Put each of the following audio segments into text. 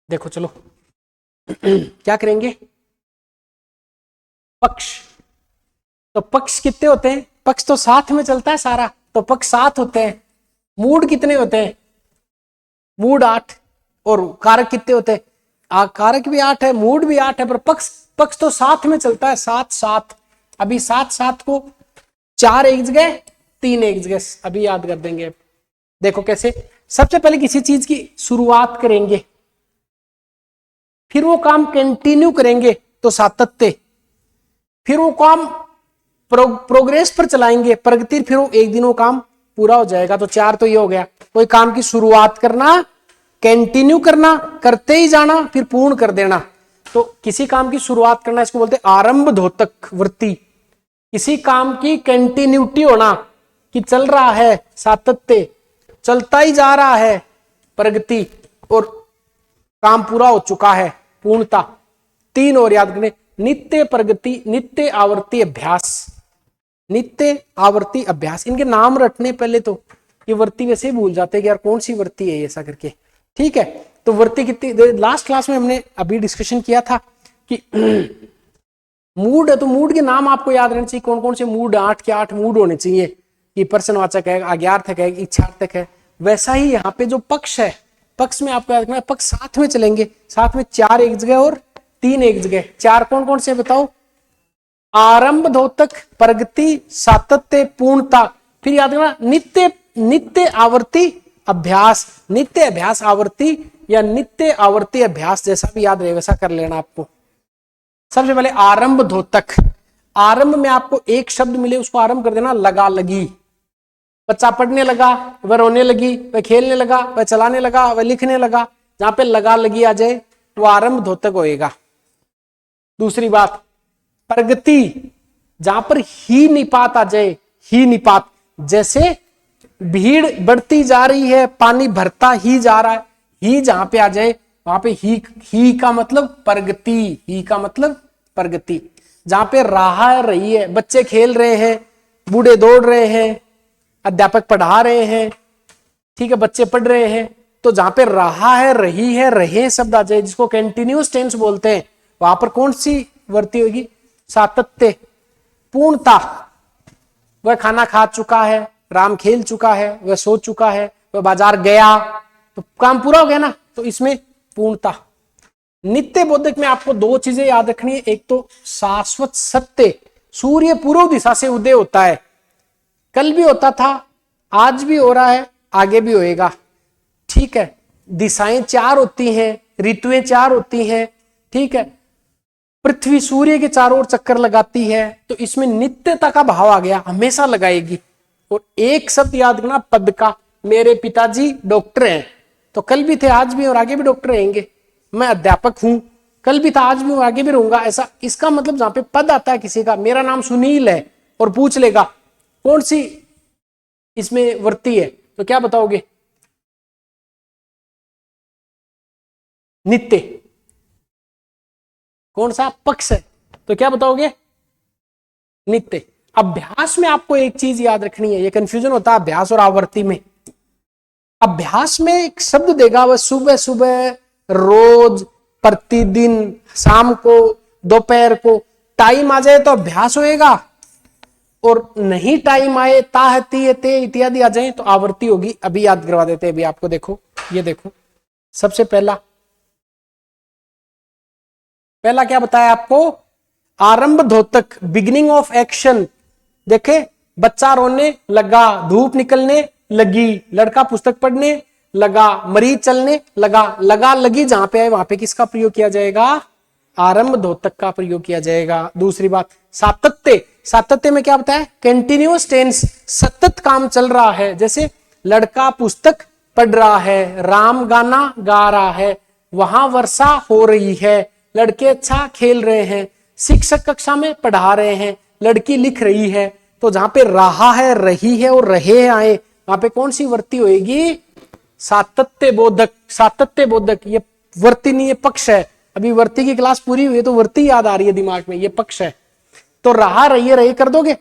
देखो चलो क्या करेंगे, पक्ष। तो पक्ष कितने होते हैं, पक्ष तो साथ में चलता है सारा, तो पक्ष 7 होते हैं। मूड कितने होते हैं, मूड 8। और कारक कितने होते हैं, कारक भी 8 है, मूड भी 8 है, पर पक्ष पक्ष तो साथ में चलता है, 7 7। अभी 7 7 को 4 एक जगह 3 एक जगह, अभी याद कर देंगे। देखो कैसे, सबसे पहले किसी चीज की शुरुआत करेंगे, फिर वो काम कंटिन्यू करेंगे तो सातत्य, फिर वो काम प्रोग्रेस पर चलाएंगे प्रगति, फिर वो एक दिन वो काम पूरा हो जाएगा। तो 4 तो ये हो गया, कोई काम की शुरुआत करना, कंटिन्यू करना, करते ही जाना, फिर पूर्ण कर देना। तो किसी काम की शुरुआत करना, इसको बोलते हैं आरंभधोतक वृत्ति। किसी काम की कंटिन्यूटी होना, कि चल रहा है, सातत्य, चलता ही जा रहा है, प्रगति, और काम पूरा हो चुका है, पूर्णता। 3 और याद करें, नित्य प्रगति, नित्य आवर्ती अभ्यास, नित्य आवर्ती अभ्यास। इनके नाम रटने पहले तो ये वृत्ति वैसे ही भूल जाते हैं कि यार कौन सी वृत्ति है ऐसा करके, ठीक है। तो वृत्ति कितनी, लास्ट क्लास में हमने अभी डिस्कशन किया था कि मूड है, तो मूड के नाम आपको याद रहने चाहिए, कौन कौन से मूड, 8 के 8 मूड होने चाहिए, कि प्रश्नवाचक है, आज्ञार्थक है, इच्छार्थक है। वैसा ही यहाँ पे जो पक्ष है, पक्ष में आपको याद रखना है, पक्ष साथ में चलेंगे, साथ में 4 एक जगह और 3 एक जगह। 4 कौन कौन से बताओ, आरंभधोतक, प्रगति, सातत्य, पूर्णता। फिर याद रखना नित्य, नित्य आवर्ती अभ्यास, नित्य अभ्यास आवर्ती, या नित्य आवर्ती अभ्यास, जैसा भी याद रहे वैसा कर लेना आपको। सबसे पहले आरंभधोतक, आरंभ में आपको एक शब्द मिले उसको आरंभ कर देना, लगा लगी। बच्चा पढ़ने लगा, वह रोने लगी, वह खेलने लगा, वह चलाने लगा, वह लिखने लगा, जहां पे लगा लगी आ जाए वो आरंभधोतक होएगा। दूसरी बात, प्रगति, जहां पर ही निपात आ जाए, ही निपात, जैसे भीड़ बढ़ती जा रही है, पानी भरता ही जा रहा है, ही जहां पे आ जाए वहां पे ही का मतलब प्रगति, ही का मतलब प्रगति। जहां पे रहा है, रही है, बच्चे खेल रहे हैं, बूढ़े दौड़ रहे हैं, अध्यापक पढ़ा रहे हैं, ठीक है, बच्चे पढ़ रहे हैं, तो जहां पे रहा है, रही है, रहे शब्द आ जाए, जिसको कंटिन्यूअस टेंस बोलते हैं, वहां पर कौन सी वृत्ति होगी, सातत्य। पूर्णता, वह खाना खा चुका है, राम खेल चुका है, वह सो चुका है, वह बाजार गया, तो काम पूरा हो गया ना, तो इसमें पूर्णता। नित्य बोधक में आपको 2 चीजें याद रखनी है, एक तो शाश्वत सत्य, सूर्य पूर्व दिशा से उदय होता है, कल भी होता था, आज भी हो रहा है, आगे भी होएगा, ठीक है। दिशाएं 4 होती हैं, ऋतुएं 4 होती हैं, ठीक है। पृथ्वी सूर्य के चारों ओर चक्कर लगाती है, तो इसमें नित्यता का भाव आ गया, हमेशा लगाएगी। और एक शब्द याद रखना पद का, मेरे पिताजी डॉक्टर हैं, तो कल भी थे, आज भी और आगे भी डॉक्टर रहेंगे। मैं अध्यापक हूं, कल भी था, आज भी और आगे भी रहूंगा, ऐसा। इसका मतलब जहां पे पद आता है किसी का, मेरा नाम सुनील है, और पूछ लेगा कौन सी इसमें वृत्ति है, तो क्या बताओगे, नित्य। कौन सा पक्ष है, तो क्या बताओगे, नित्य। अभ्यास में आपको एक चीज याद रखनी है, ये कंफ्यूजन होता है अभ्यास और आवर्ती में। अभ्यास में एक शब्द देगा, वह सुबह सुबह, रोज, प्रतिदिन, शाम को, दोपहर को, टाइम आ जाए तो अभ्यास होएगा, और नहीं टाइम आए, ता, ती, ते इत्यादि आ जाए तो आवर्ती होगी। अभी याद करवा देते हैं, अभी आपको देखो, ये देखो, सबसे पहला क्या बताया आपको, आरंभधोतक, बिगिनिंग ऑफ एक्शन। देखे, बच्चा रोने लगा, धूप निकलने लगी, लड़का पुस्तक पढ़ने लगा, मरीज चलने लगा, लगा लगी जहां पे है वहां पे किसका प्रयोग किया जाएगा, आरंभधोतक का प्रयोग किया जाएगा। दूसरी बात, सातत्य, सातत्य में क्या बताया, कंटिन्यूअस टेंस, सतत काम चल रहा है, जैसे लड़का पुस्तक पढ़ रहा है, राम गाना गा रहा है, वहां वर्षा हो रही है, लड़के अच्छा खेल रहे हैं, शिक्षक कक्षा में पढ़ा रहे हैं, लड़की लिख रही है। तो जहां पे रहा है, रही है और रहे आए, वहां पे कौन सी वृत्ति होगी, सातत्य बोधक। सातत्य बोधक, ये वृत्ति नहीं, ये पक्ष है। अभी वृत्ति की क्लास पूरी हुई है तो वृत्ति याद आ रही है दिमाग में, ये पक्ष है। तो रहा, रही, रही कर दोगे।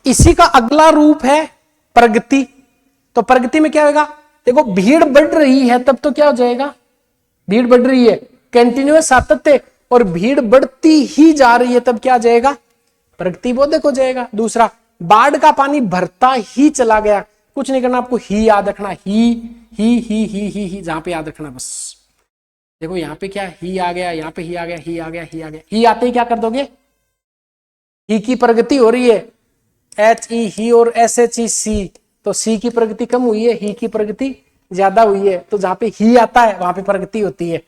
इसी का अगला रूप है प्रगति। तो प्रगति में क्या होगा, देखो भीड़ बढ़ रही है, तब तो क्या हो जाएगा, भीड़ बढ़ रही है, कंटिन्यूअस सातत्य, और भीड़ बढ़ती ही जा रही है, तब क्या आ जाएगा, प्रगति बोधक हो जाएगा। दूसरा, बाढ़ का पानी भरता ही चला गया, कुछ नहीं करना, आपको ही याद रखना, ही जहां पे याद रखना बस। देखो यहाँ पे क्या, ही आ गया, यहाँ पे ही आ गया, ही आ गया, ही आ गया, ही आते ही क्या कर दोगे, ही की प्रगति हो रही है, एच ई ही और एस एच ई सी, तो सी की प्रगति कम हुई है, ही की प्रगति ज्यादा हुई है, तो जहां पे ही आता है वहां पे प्रगति होती है।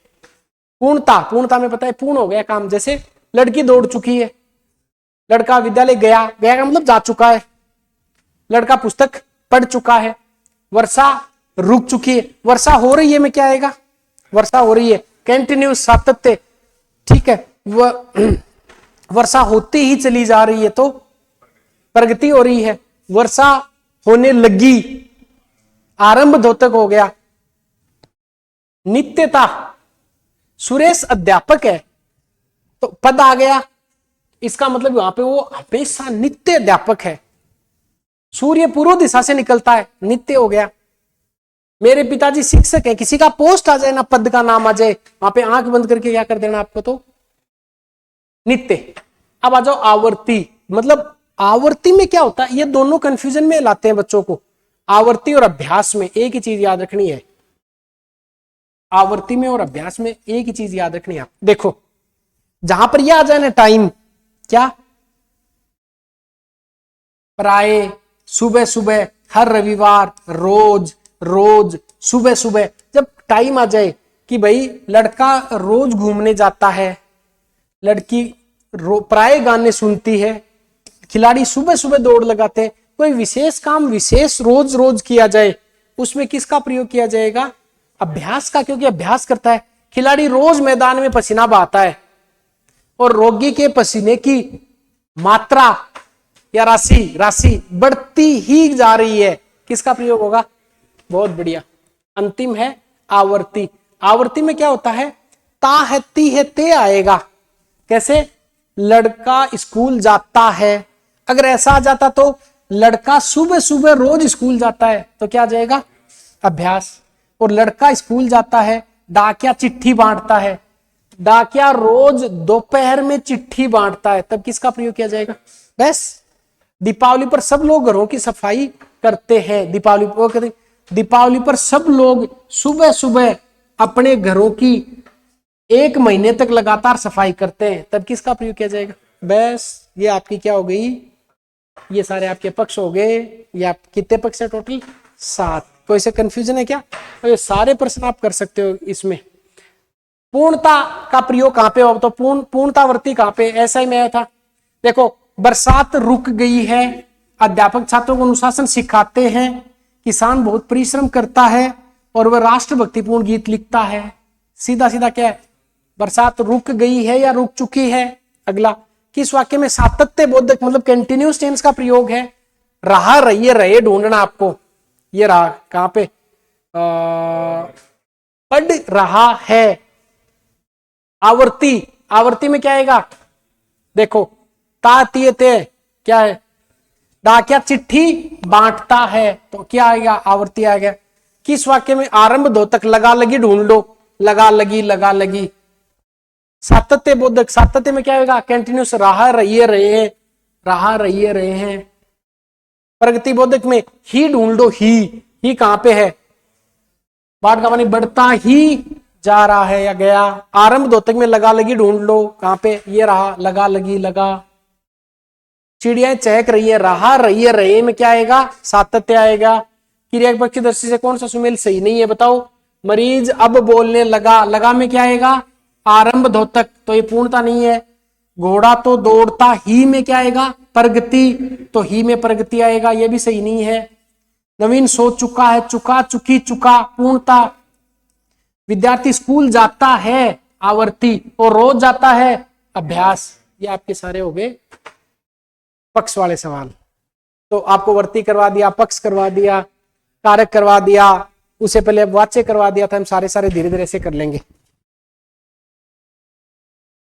पूर्णता, पूर्णता में पता है पूर्ण हो गया काम, जैसे लड़की दौड़ चुकी है, लड़का विद्यालय गया, गया का मतलब जा चुका है, लड़का पुस्तक पढ़ चुका है, वर्षा रुक चुकी है, वर्षा हो रही है में क्या आएगा, वर्षा हो रही है, कंटिन्यूस सातत्य, ठीक है, वर्षा होती ही चली जा रही है तो प्रगति हो रही है, वर्षा होने लगी, आरंभ द्योतक हो गया। नित्यता, सुरेश अध्यापक है तो पद आ गया, इसका मतलब वहां पे वो हमेशा नित्य अध्यापक है। सूर्य पूर्व दिशा से निकलता है, नित्य हो गया। मेरे पिताजी शिक्षक है, किसी का पोस्ट आ जाए ना, पद का नाम आ जाए, वहां पे आंख बंद करके क्या कर देना आपको, तो नित्य। अब आ जाओ आवर्ती, मतलब आवर्ती में क्या होता है, ये दोनों कंफ्यूजन में लाते हैं बच्चों को। आवर्ती और अभ्यास में एक ही चीज याद रखनी है, आवर्ती में और अभ्यास में एक ही चीज याद रखनी है। आप देखो जहां पर यह आ जाए ना टाइम, क्या, प्राय, सुबह सुबह, हर रविवार, रोज रोज, सुबह सुबह, जब टाइम आ जाए कि भाई लड़का रोज घूमने जाता है, लड़की प्राय गाने सुनती है, खिलाड़ी सुबह सुबह दौड़ लगाते हैं, कोई विशेष काम विशेष रोज रोज किया जाए, उसमें किसका प्रयोग किया जाएगा, अभ्यास का, क्योंकि अभ्यास करता है। खिलाड़ी रोज मैदान में पसीना बहाता है और रोगी के पसीने की मात्रा या राशि बढ़ती ही जा रही है, किसका प्रयोग होगा, बहुत बढ़िया। अंतिम है आवर्ती। आवर्ती में क्या होता है, ता है ती है ते आएगा। कैसे, लड़का स्कूल जाता है, अगर ऐसा आ जाता तो लड़का सुबह सुबह रोज स्कूल जाता है तो क्या आ जाएगा, अभ्यास। और लड़का स्कूल जाता है, डाकिया चिट्ठी बांटता है, डाकिया रोज दोपहर में चिट्ठी बांटता है, तब किसका प्रयोग किया जाएगा, बस। दीपावली पर सब लोग घरों की सफाई करते हैं, दीपावली पर सब लोग सुबह सुबह अपने घरों की 1 महीने तक लगातार सफाई करते हैं, तब किसका प्रयोग किया जाएगा, बस। ये आपकी क्या हो गई, ये सारे आपके पक्ष हो गए। ये आप कितने पक्ष है टोटल, 7। कोई से कंफ्यूजन है क्या, तो ये सारे प्रश्न आप कर सकते हो इसमें। पूर्णता का प्रयोग कहां पे हो, तो पूर्णतावर्ती कहां पे, ऐसा ही मैं आया था। देखो बरसात रुक गई है, अध्यापक छात्रों को अनुशासन सिखाते हैं, किसान बहुत परिश्रम करता है और वह राष्ट्रभक्तिपूर्ण गीत लिखता है। सीधा सीधा क्या है, बरसात रुक गई है या रुक चुकी है। अगला, किस वाक्य में सातत्य बोधक मतलब कंटिन्यूस टेंस का प्रयोग है, रहा रहिए रहे ढूंढना आपको, ये रहा कहां पे, पढ़ रहा है। आवर्ती, आवर्ती में क्या आएगा, देखो तातीय ते क्या है, डाकिया चिट्ठी बांटता है, तो क्या आएगा, आवर्ती आ गया। किस वाक्य में आरंभ द्योतक लगा लगी ढूंढ लो, लगा लगी। सातत्य बोधक, सातत्य में क्या आएगा, कंटिन्यूस, रहा रहिए रहे हैं। प्रगति बोधक में ही ढूंढ लो, ही कहां पे है, बाढ़ का पानी बढ़ता ही जा रहा है या गया। आरंभ द्योतक में लगा लगी ढूंढ लो, कहां पे, ये रहा, लगा। चिड़िया चहक रही है, रहा रहिए रहे में क्या आएगा, सातत्य आएगा। क्रिया पक्ष की दृष्टि से कौन सा सुमेल सही नहीं है, बताओ। मरीज अब बोलने लगा में क्या आएगा, आरंभ द्योतक, तो ये पूर्णता नहीं है। घोड़ा तो दौड़ता ही में क्या आएगा, प्रगति, तो ही में प्रगति आएगा, ये भी सही नहीं है। नवीन सो चुका है, चुका, पूर्णता। विद्यार्थी स्कूल जाता है, आवर्ती, और रोज जाता है, अभ्यास। ये आपके सारे हो गए पक्ष वाले सवाल। तो आपको वर्ती करवा दिया, पक्ष करवा दिया, कारक करवा दिया, उससे पहले वाच्य करवा दिया था। हम सारे धीरे धीरे से कर लेंगे।